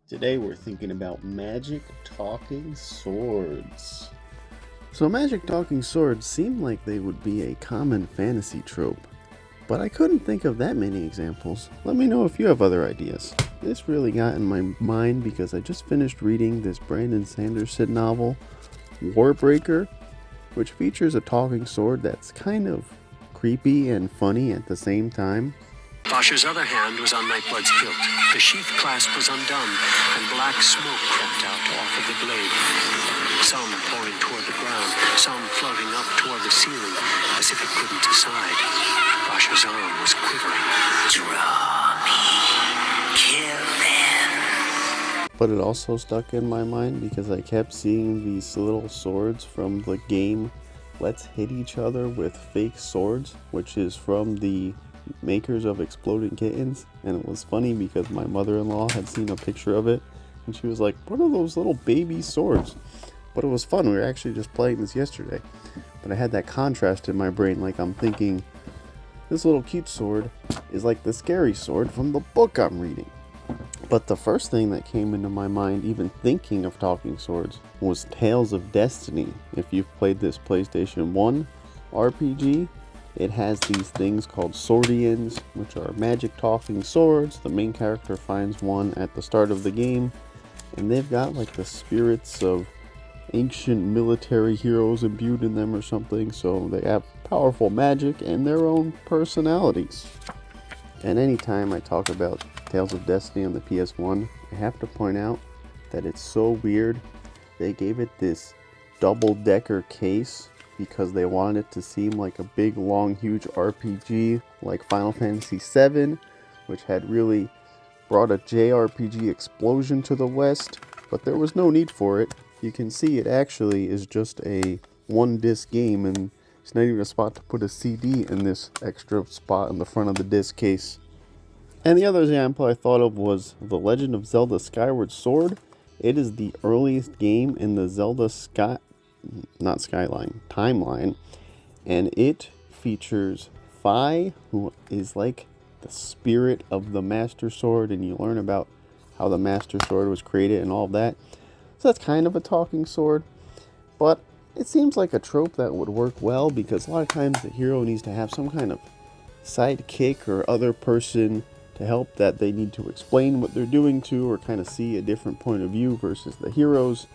Today we're thinking about magic talking swords. So magic talking swords seem like they would be a common fantasy trope, but I couldn't think of that many examples. Let me know if you have other ideas. This really got in my mind because I just finished reading this Brandon Sanderson novel, Warbreaker, which features a talking sword that's kind of creepy and funny at the same time. Vasha's other hand was on Nightblood's hilt. The sheath clasp was undone, and black smoke crept out off of the blade. Some pouring toward the ground, some floating up toward the ceiling, as if it couldn't decide. Vasha's arm was quivering. Draw me. Kill them. But it also stuck in my mind because I kept seeing these little swords from the game Let's Hit Each Other with Fake Swords, which is from the makers of Exploding Kittens, and it was funny because my mother-in-law had seen a picture of it and she was like, what are those little baby swords? But it was fun. We were actually just playing this yesterday, but I had that contrast in my brain, like I'm thinking this little cute sword is like the scary sword from the book I'm reading. But the first thing that came into my mind, even thinking of talking swords, was Tales of Destiny. If you've played this PlayStation 1 RPG, it has these things called Swordians, which are magic talking swords. The main character finds one at the start of the game, and they've got like the spirits of ancient military heroes imbued in them or something, so they have powerful magic and their own personalities. And anytime I talk about Tales of Destiny on the PS1, I have to point out that it's so weird. They gave it this double-decker case because they wanted it to seem like a big, long, huge RPG like Final Fantasy VII, which had really brought a JRPG explosion to the West, but there was no need for it. You can see it actually is just a one-disc game, and it's not even a spot to put a CD in this extra spot in the front of the disc case. And the other example I thought of was The Legend of Zelda Skyward Sword. It is the earliest game in the Zelda timeline, and it features Fi, who is like the spirit of the Master Sword, and you learn about how the Master Sword was created and all of that. So that's kind of a talking sword, but it seems like a trope that would work well because a lot of times the hero needs to have some kind of sidekick or other person to help that they need to explain what they're doing to, or kind of see a different point of view versus the heroes.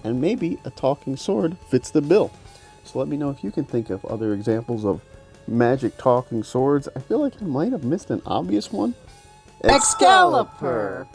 And maybe a talking sword fits the bill. So let me know if you can think of other examples of magic talking swords. I feel like I might have missed an obvious one. Excalibur!